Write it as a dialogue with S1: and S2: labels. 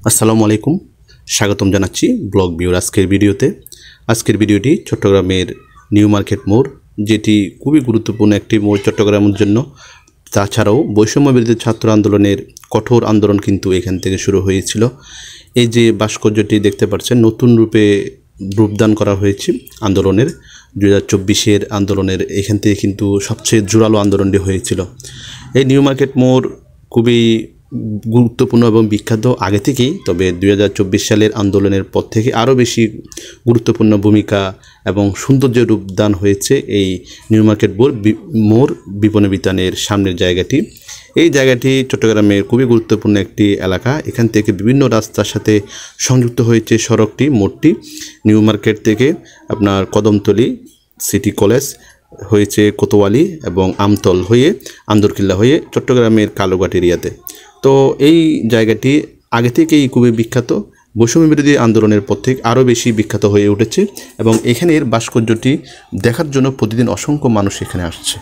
S1: আসসালামু আলাইকুম, স্বাগতম জানাচ্ছি ব্লগ ভিউর আজকের ভিডিওতে। আজকের ভিডিওটি চট্টগ্রামের নিউ মার্কেট মোড়, যেটি খুবই গুরুত্বপূর্ণ একটি মোড় চট্টগ্রামের জন্য। তাছাড়াও বৈষম্য বিরোধী ছাত্র আন্দোলনের কঠোর আন্দোলন কিন্তু এখান থেকে শুরু হয়েছিল। এই যে ভাস্কর্যটি দেখতে পাচ্ছেন, নতুন রূপদান করা হয়েছে আন্দোলনের 2024-এর আন্দোলনের। এখান থেকে কিন্তু সবচেয়ে জোরালো আন্দোলনটি হয়েছিল। এই নিউ মার্কেট মোড় খুবই গুরুত্বপূর্ণ এবং বিখ্যাত আগে থেকেই, তবে 2024 সালের আন্দোলনের পর থেকে আরও বেশি গুরুত্বপূর্ণ ভূমিকা এবং সৌন্দর্য রূপদান হয়েছে এই নিউ মার্কেট মোড় বিপণী বিতানের সামনের জায়গাটি। এই জায়গাটি চট্টগ্রামের খুবই গুরুত্বপূর্ণ একটি এলাকা। এখান থেকে বিভিন্ন রাস্তার সাথে সংযুক্ত হয়েছে সড়কটি, মোড়টি। নিউ মার্কেট থেকে আপনার কদমতলী, সিটি কলেজ হয়েছে কোতোয়ালি এবং আমতল হয়ে আন্দরকিল্লা হয়ে চট্টগ্রামের কালুঘাট এরিয়াতে। তো এই জায়গাটি আগে থেকেই খুবই বিখ্যাত, বৈষম্য বিরোধী আন্দোলনের পর থেকে আরও বেশি বিখ্যাত হয়ে উঠেছে এবং এখানের ভাস্কর্যটি দেখার জন্য প্রতিদিন অসংখ্য মানুষ এখানে আসছে।